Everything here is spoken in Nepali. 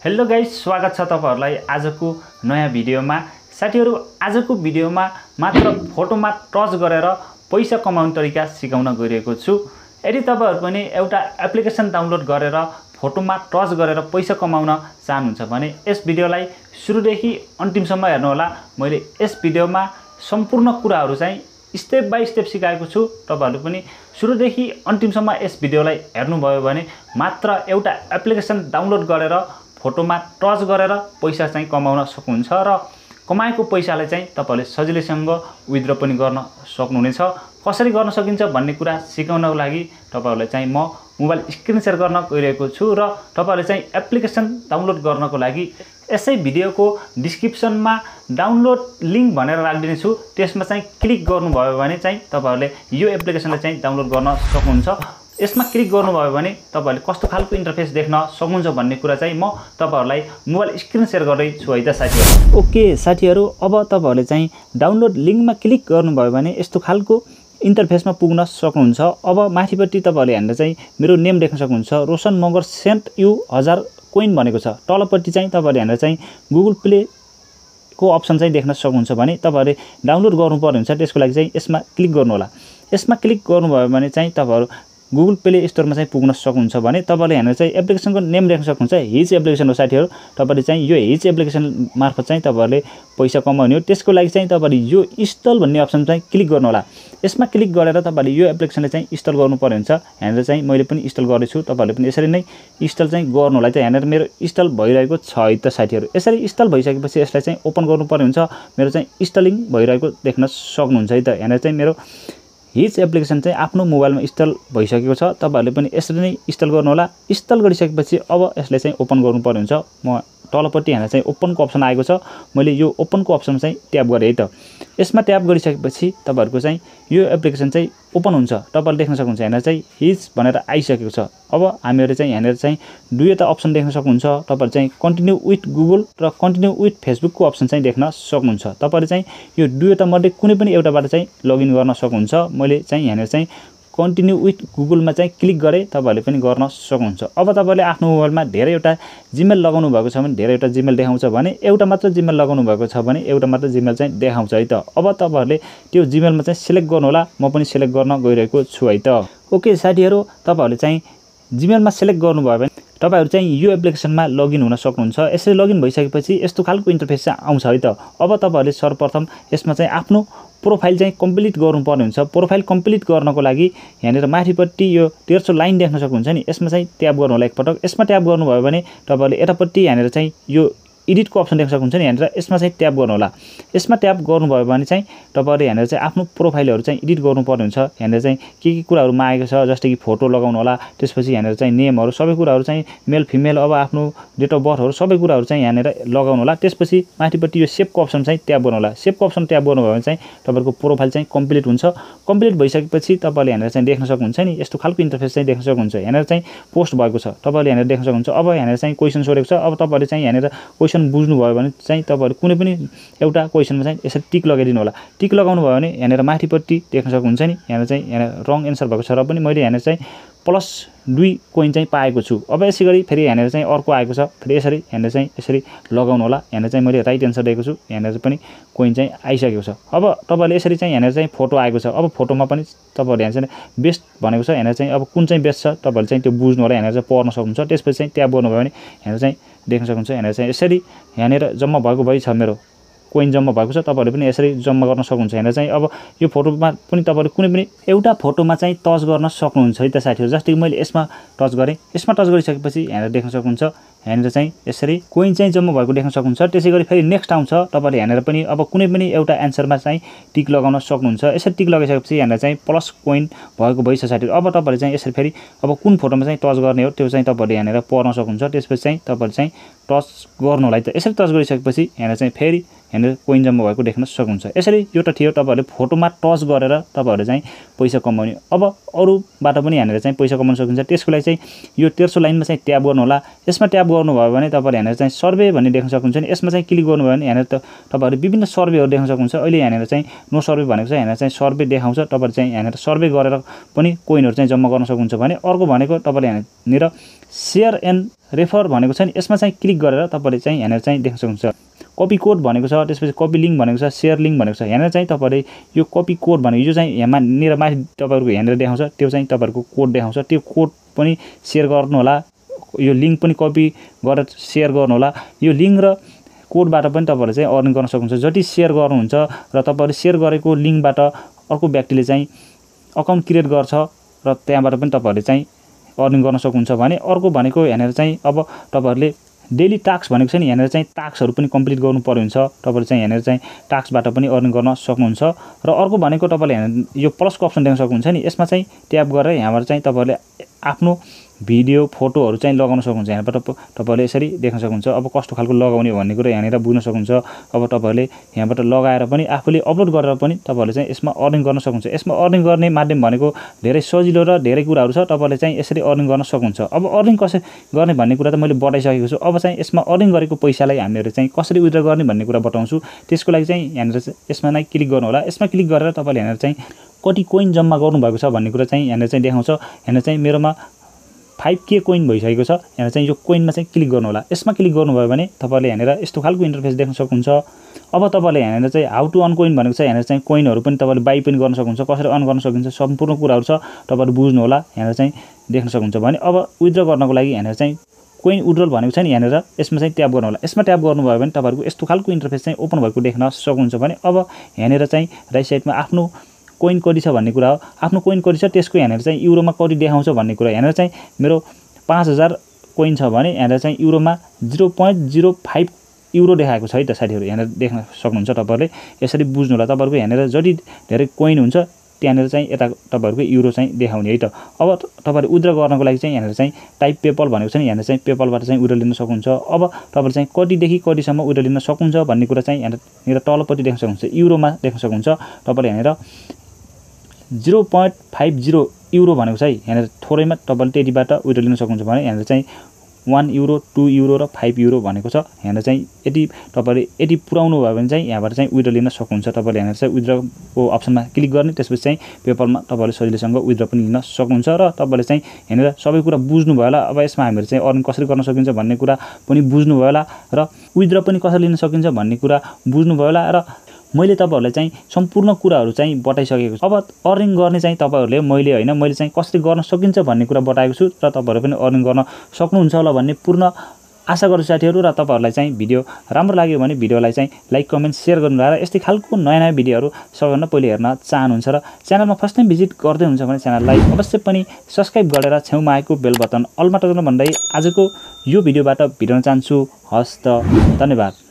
हेलो गाइस, स्वागत छ तपाईहरुलाई आजको नयाँ भिडियोमा। साथीहरु, आजको भिडियोमा मात्र फोटोमा टच गरेर पैसा कमाउने तरिका सिकाउन गइरहेको छु। यदि तपाईहरु पनि एउटा एप्लिकेसन डाउनलोड गरेर फोटोमा टच गरेर पैसा कमाउन चाहनुहुन्छ भने यस भिडियोलाई सुरुदेखि अन्तिमसम्म हेर्नु होला। मैले यस भिडियोमा सम्पूर्ण कुराहरु चाहिँ स्टेप बाइ स्टेप सिकाएको छु। तपाईहरुले पनि सुरुदेखि अन्तिमसम्म यस भिडियोलाई हेर्नुभयो भने मात्र एउटा एप्लिकेसन डाउनलोड गरेर फोटोमा टच गरेर पैसा चाहिँ कमाउन सक्नुहुन्छ र कमाएको पैसालाई चाहिँ तपाईले सजिलैसँग विथड्र पनि गर्न सक्नुहुनेछ। कसरी गर्न सकिन्छ भन्ने कुरा सिकाउनको लागि तपाईहरुलाई चाहिँ म मोबाइल स्क्रिन शेयर गर्न गइरहेको छु र तपाईहरुले चाहिँ एप्लिकेसन डाउनलोड गर्नको लागि यसै भिडियोको डिस्क्रिप्सनमा डाउनलोड लिंक भनेर राखिदिने छु। त्यसमा चाहिँ क्लिक गर्नुभयो भने चाहिँ तपाईहरुले यो एप्लिकेसनलाई चाहिँ डाउनलोड गर्न सक्नुहुन्छ। यसमा क्लिक गर्नुभयो भने तपाईहरुले कस्तो खालको इन्टरफेस देख्न सक्नुहुन्छ भन्ने कुरा चाहिँ म तपाईहरुलाई मोबाइल स्क्रिन शेयर गर्दै छु है त साथीहरु। ओके साथीहरु, अब तपाईहरुले चाहिँ डाउनलोड लिंकमा क्लिक गर्नुभयो भने यस्तो खालको इन्टरफेसमा पुग्न सक्नुहुन्छ। अब माथिपट्टि तपाईहरुले हेर्दा चाहिँ मेरो नेम देख्न सक्नुहुन्छ, Roshan Magar sent you 1000 coin भनेको छ। तलपट्टि चाहिँ तपाईहरुले हेर्दा चाहिँ गुगल प्ले को अप्सन चाहिँ देख्न सक्नुहुन्छ भने तपाईहरुले डाउनलोड गर्नुपर्ने हुन्छ। त्यसको लागि चाहिँ यसमा क्लिक गर्नु होला। यसमा क्लिक गर्नुभयो भने चाहिँ तपाईहरु गुगल प्ले स्टोरमा चाहिँ पुग्न सक्नुहुन्छ भने तपाईले हेर्न चाहिँ एप्लिकेसनको नेम देख्न सक्नुहुन्छ। हिच एप्लिकेसन हो साथीहरु। तपाईले चाहिँ यो हिच एप्लिकेसन मार्फत चाहिँ तपाईहरुले पैसा कमाउने हो। त्यसको लागि चाहिँ तपाईले यो इन्स्टल भन्ने अप्सन चाहिँ क्लिक गर्नु होला। यसमा क्लिक गरेर तपाईले यो एप्लिकेसनलाई चाहिँ इन्स्टल गर्नुपर्ने हुन्छ। हेरेर चाहिँ मैले पनि इन्स्टल गर्दैछु, तपाईहरुले पनि यसरी नै इन्स्टल चाहिँ गर्नु होला। चाहिँ हेरेर मेरो इन्स्टल भइरहेको छ है त साथीहरु। यसरी इन्स्टल भइसकेपछि यसलाई चाहिँ ओपन गर्नुपर्ने हुन्छ। मेरो चाहिँ इन्स्टलिङ भइरहेको देख्न सक्नुहुन्छ है त। हेरेर चाहिँ मेरो हिच एप्लिकेसन चाहिँ आफ्नो मोबाइलमा इन्स्टल भइसकेको छ। तपाईहरुले पनि यसरी नै इन्स्टल गर्नु होला। इन्स्टल गरिसकेपछि अब यसलाई चाहिँ ओपन गर्नुपर्ने हुन्छ। म तलपट्टि हेर्दा चाहिँ ओपनको अप्सन आएको छ। मैले यो ओपनको अप्सनमा चाहिँ ट्याप गरेँ है त। यसमा ट्याप गरिसकेपछि तपाईहरुको चाहिँ यो एप्लिकेसन चाहिँ ओपन हुन्छ। तपाईहरुले देख्न सक्नुहुन्छ हेर्न चाहिँ हिच भनेर आइसकेको छ। अब हामीहरुले चाहिँ हेरेर चाहिँ दुईवटा अप्सन देख्न सक्नुहुन्छ। तपाईहरु चाहिँ कन्टिन्यू विथ गुगल र कन्टिन्यू विथ फेसबुकको अप्सन चाहिँ देख्न सक्नुहुन्छ। तपाईहरुले चाहिँ यो दुईवटा मध्ये कुनै पनि एउटाबाट चाहिँ लगइन गर्न सक्नुहुन्छ। मैले चाहिँ हेरेर चाहिँ कन्टिन्यू विथ गुगलमा चाहिँ क्लिक गरे, तपाईहरुले पनि गर्न सक्नुहुन्छ। अब तपाईले आफ्नो मोबाइलमा धेरैवटा जिमेल लगाउनु भएको छ भने धेरैवटा जिमेल देखाउँछ भने एउटा मात्र जिमेल लगाउनु भएको छ भने एउटा मात्र जिमेल चाहिँ देखाउँछ है त। अब तपाईहरुले त्यो जिमेलमा चाहिँ सिलेक्ट गर्नु होला। म पनि सिलेक्ट गर्न गइरहेको छु है त। ओके साथीहरु, तपाईहरुले चाहिँ जिमेलमा सिलेक्ट गर्नुभयो भने तपाईहरु चाहिँ यो एप्लिकेसनमा लगइन हुन सक्नुहुन्छ। यसरी लगइन भइसकेपछि यस्तो खालको इन्टरफेस चाहिँ आउँछ है त। अब तपाईहरुले सर्वप्रथम यसमा चाहिँ आफ्नो प्रोफाइल चाहिँ कम्प्लिट गर्नुपर्ने हुन्छ। प्रोफाइल कम्प्लिट गर्नको लागि यहाँनिर माथिपट्टि यो तेर्सो लाइन देख्न सक्नुहुन्छ नि, यसमा चाहिँ ट्याप गर्नु होला एकपटक। यसमा ट्याप गर्नुभयो भने तपाईहरुले यतापट्टि यहाँनिर चाहिँ यो एडिटको अप्सन देख्न सक्नुहुन्छ नि, यहाँनिर यसमा चाहिँ ट्याप गर्नु होला। यसमा ट्याप गर्नुभयो भने चाहिँ तपाईहरुले यहाँनिर चाहिँ आफ्नो प्रोफाइलहरु चाहिँ एडिट गर्नुपर्ने हुन्छ। यहाँनिर चाहिँ के कुराहरु मागेको छ जस्तै कि फोटो लगाउनु होला। त्यसपछि यहाँनिर चाहिँ नेमहरु सबै कुराहरु चाहिँ मेल फिमेल, अब आफ्नो डेट अफ बर्थहरु सबै कुराहरु चाहिँ यहाँनिर लगाउनु होला। त्यसपछि माथिपट्टि यो सेभको अप्सन चाहिँ ट्याप गर्नु होला। सेभको अप्सन ट्याप गर्नुभयो भने चाहिँ तपाईहरुको प्रोफाइल चाहिँ कम्प्लिट हुन्छ। कम्प्लिट भइसकेपछि तपाईले यहाँनिर चाहिँ देख्न सक्नुहुन्छ नि, यस्तो खालको इन्टरफेस चाहिँ देख्न सक्नुहुन्छ। यहाँनिर चाहिँ पोस्ट भएको छ, तपाईले यहाँनिर देख्न सक्नुहुन्छ। अब यहाँनिर चाहिँ क्वेशन सोधेको छ। अब तपाईले चाहिँ यहाँनिर क्वेशन बुझ्नुभयो भने चाहिँ तपाईहरु कुनै पनि एउटा क्वेशनमा चाहिँ यसरी टिक लगाइदिनु होला। टिक लगाउनु भयो भने यहाँनिर माथिपट्टि देख्न सक्नुहुन्छ नि, यहाँ चाहिँ यहाँ रङ एन्सर भएको छ र पनि मैले यहाँनिर चाहिँ +2 कोइन चाहिँ पाएको छु। अब यसैगरी फेरि यहाँनिर चाहिँ अर्को आएको छ। फेरि यसरी यहाँनिर चाहिँ यसरी लगाउनु होला। यहाँनिर चाहिँ मैले राइट एन्सर दिएको छु। यहाँनिर पनि कोइन चाहिँ आइसकेको छ। अब तपाईले यसरी चाहिँ यहाँनिर चाहिँ फोटो आएको छ। अब फोटोमा पनि तपाईहरुले यहाँ चाहिँ बेस्ट भनेको छ। यहाँनिर चाहिँ अब कुन चाहिँ बेस्ट छ तपाईहरुले चाहिँ त्यो बुझ्नु होला। यहाँनिर चाहिँ पढ्न सक्नुहुन्छ। त्यसपछि चाहिँ ट्याप गर्नुभयो भने यहाँनिर चाहिँ देख्न सक्नुहुन्छ। यहाँनिर चाहिँ यसरी यहाँनिर जम्मा भएको भइ छ, मेरो कोइन जम्मा भएको छ। तपाईहरुले पनि यसरी जम्मा गर्न सक्नुहुन्छ। यहाँनिर चाहिँ अब यो फोटोमा पनि तपाईहरु कुनै पनि एउटा फोटोमा चाहिँ टच गर्न सक्नुहुन्छ है त साथीहरु। जस्तै कि मैले यसमा टच गरे। यसमा टच गरिसकेपछि यहाँनिर देख्न सक्नुहुन्छ यहाँनिर चाहिँ यसरी कोइन चाहिँ जम्मा भएको देख्न सक्नुहुन्छ। त्यसैगरी फेरि नेक्स्ट आउँछ। तपाईले यहाँनिर पनि अब कुनै पनि एउटा एन्सरमा चाहिँ टिक लगाउन सक्नुहुन्छ। यसरी टिक लगाइसकेपछि यहाँनिर चाहिँ प्लस कोइन भएको भइछ साथीहरु। अब तपाईले चाहिँ यसरी फेरि अब कुन फोटोमा चाहिँ टच गर्ने हो त्यो चाहिँ तपाईले यहाँनिर पढ्न सक्नुहुन्छ। त्यसपछि चाहिँ तपाईले चाहिँ टच गर्नु होला है त। यसरी टच गरिसकेपछि यहाँनिर चाहिँ फेरि यहाँनिर कोइन जम्मा भएको देख्न सक्नुहुन्छ। यसरी एउटा थियो तपाईहरुले फोटोमा टच गरेर तपाईहरुले चाहिँ पैसा कमाउने। अब अरुबाट पनि यहाँनिर चाहिँ पैसा कमाउन सकिन्छ। त्यसको लागि चाहिँ यो तेर्सो लाइनमा चाहिँ ट्याप गर्नु होला। यसमा ट्याप गर्नुभयो भने तपाईहरुले यहाँनिर चाहिँ सर्वे भन्ने देख्न सक्नुहुन्छ नि, यसमा चाहिँ क्लिक गर्नुभयो भने यहाँनिर तपाईहरुले विभिन्न सर्वेहरु देख्न सक्नुहुन्छ। अहिले यहाँनिर चाहिँ नो सर्वे भनेको छ। यहाँनिर चाहिँ सर्वे देखाउँछ। तपाईहरुले चाहिँ यहाँनिर सर्वे गरेर पनि कोइनहरु चाहिँ जम्मा गर्न सक्नुहुन्छ भने अर्को भनेको तपाईले यहाँनिर सेयर एन्ड रेफर भनेको छ नि यसमा चाहिँ क्लिक गरेर तपाईले चाहिँ यहाँनिर चाहिँ देख्न सक्नुहुन्छ कपी कोड भनेको छ त्यसपछि कपी लिंक भनेको छ शेयर लिंक भनेको छ यहाँनिर चाहिँ तपाईले यो कपी कोड भनेको यो चाहिँ यहाँ निर माथि तपाईहरुको यहाँनिर देखाउँछ त्यो चाहिँ तपाईहरुको कोड देखाउँछ त्यो कोड पनि शेयर गर्नु होला यो लिंक पनि कपी गरेर शेयर गर्नु होला यो लिंक र कोडबाट पनि तपाईहरुले चाहिँ अर्निङ गर्न सक्नुहुन्छ जति शेयर गर्नुहुन्छ र तपाईहरुले शेयर गरेको लिंकबाट अर्को व्यक्तिले चाहिँ अकाउन्ट क्रिएट गर्छ र त्यहाँबाट पनि तपाईहरुले चाहिँ अर्निङ गर्न सक्नुहुन्छ भने अर्को भनेको यहाँनिर चाहिँ अब तपाईहरुले डेली टास्क भनेको छ नि यहाँनिर चाहिँ टास्कहरु पनि कम्प्लिट गर्नु पर्यो हुन्छ तपाईहरुले चाहिँ यहाँनिर चाहिँ टास्कबाट पनि अर्निङ गर्न सक्नुहुन्छ र अर्को भनेको तपाईले यो प्लसको अप्सन देख्न सक्नुहुन्छ नि यसमा चाहिँ ट्याप गरेर यहाँबाट चाहिँ तपाईहरुले आफ्नो भिडियो फोटोहरु चाहिँ लगाउन सक्नुहुन्छ यहाँबाट तपाईले यसरी देख्न सक्नुहुन्छ अब कस्तो खालको लगाउने भन्ने कुरा यहाँनिर बुझ्न सक्नुहुन्छ अब तपाईहरुले यहाँबाट लगाएर पनि आफूले अपलोड गरेर पनि तपाईहरुले चाहिँ यसमा अर्निङ गर्न सक्नुहुन्छ यसमा अर्निङ गर्ने माध्यम भनेको धेरै सजिलो र धेरै कुराहरु छ तपाईले चाहिँ यसरी अर्निङ गर्न सक्नुहुन्छ अब अर्निङ कसरी गर्ने भन्ने कुरा त मैले बताइसकेको छु अब चाहिँ यसमा अर्निङ गरेको पैसालाई हामीले चाहिँ कसरी विथड्र गर्ने भन्ने कुरा बताउँछु त्यसको लागि चाहिँ यहाँनिर यसमा नै क्लिक गर्नु होला यसमा क्लिक गरेर तपाईले यहाँनिर चाहिँ कति कोइन जम्मा गर्नु भएको छ भन्ने कुरा चाहिँ यहाँनिर चाहिँ देखाउँछ यहाँनिर चाहिँ मेरोमा 5k कोइन भइसकेको छ यहाँ चाहिँ यो कोइनमा चाहिँ क्लिक गर्नु होला यसमा क्लिक गर्नुभयो भने तपाईले यहाँनिर यस्तो खालको इन्टरफेस देख्न सक्नुहुन्छ अब तपाईले यहाँनिर चाहिँ हाउ टु अर्न कोइन भनेको छ यहाँनिर चाहिँ कोइनहरु पनि तपाईले बाइ पनि गर्न सक्नुहुन्छ कसरी अर्न गर्न सकिन्छ सम्पूर्ण कुराहरु छ तपाईहरु बुझ्नु होला यहाँनिर चाहिँ देख्न सक्नुहुन्छ भने अब विथड्र गर्नको लागि यहाँनिर चाहिँ कोइन विथड्रल भनेको छ नि यहाँनिर यसमा चाहिँ ट्याप गर्नु होला यसमा ट्याप गर्नुभयो भने तपाईहरुको यस्तो खालको इन्टरफेस चाहिँ ओपन भएको देख्न सक्नुहुन्छ भने अब यहाँनिर चाहिँ राइट साइडमा आफ्नो कोइन कति छ भन्ने कुरा हो आफ्नो कोइन कति छ त्यसको यहाँनिर चाहिँ युरोमा कति देखाउँछ भन्ने कुरा यहाँनिर चाहिँ मेरो 5000 कोइन छ भने यहाँनिर चाहिँ युरोमा 0.05 युरो देखाएको छ है त साथीहरु यहाँनिर देख्न सक्नुहुन्छ तपाईहरुले यसरी बुझ्नु होला तपाईहरुको यहाँनिर जति धेरै कोइन हुन्छ त्यहाँनिर चाहिँ यता तपाईहरुको युरो चाहिँ देखाउने है त अब तपाईहरु विथड्र गर्नको लागि चाहिँ यहाँनिर चाहिँ टाइप पेपल भनेको छ नि यहाँनिर चाहिँ पेपलबाट चाहिँ विथड्र लिन सक्नुहुन्छ अब तपाईहरु चाहिँ कति देखि कतिसम्म विथड्र लिन सक्नुहुन्छ भन्ने कुरा चाहिँ यहाँनिर तलपट्टि देख्न सक्नुहुन्छ युरोमा देख्न सक्नुहुन्छ तपाईले यहाँनिर 0.50 युरो भनेको छ है यहाँनिर थोरैमा तपाईले त्यतिबाट विथड्र लिन सक्नुहुन्छ भने यहाँनिर चाहिँ 1 युरो 2 युरो र 5 युरो भनेको छ यहाँनिर चाहिँ यदि तपाईले यदि पुराउनु भयो भने चाहिँ यहाँबाट चाहिँ विथड्र लिन सक्नुहुन्छ तपाईले यहाँनिर चाहिँ विथड्रको अप्सनमा क्लिक गर्ने त्यसपछि चाहिँ पेपलमा तपाईले सजिलैसँग विथड्र पनि लिन सक्नुहुन्छ र तपाईले चाहिँ यहाँनिर सबै कुरा बुझ्नु भयो होला अब यसमा हामीले चाहिँ अर्निङ कसरी गर्न सकिन्छ भन्ने कुरा पनि बुझ्नु भयो होला र विथड्र पनि कसरी लिन सकिन्छ भन्ने कुरा बुझ्नु भयो होला र मैले तपाईहरुलाई चाहिँ सम्पूर्ण कुराहरु चाहिँ बताइसकेको छु अब अर्निङ गर्ने चाहिँ तपाईहरुले मैले चाहिँ कसरी गर्न सकिन्छ भन्ने कुरा बताएको छु र तपाईहरु पनि अर्निङ गर्न सक्नुहुन्छ होला भन्ने पूर्ण आशा गर्छु साथीहरु र तपाईहरुलाई चाहिँ भिडियो राम्रो लाग्यो भने भिडियोलाई चाहिँ लाइक कमेन्ट शेयर गर्नु होला र यस्तै खालको नयाँ भिडियोहरु सबैभन्दा पहिले हेर्न चाहनुहुन्छ र च्यानलमा फर्स्ट टाइम भिजिट गर्दै हुन्छ भने च्यानललाई अवश्य पनि सब्स्क्राइब गरेर छेउमा आएको बेल बटन अलमा टक्राउन भन्दै आजको यो भिडियोबाट बिराउन चाहन्छु हस्त धन्यवाद।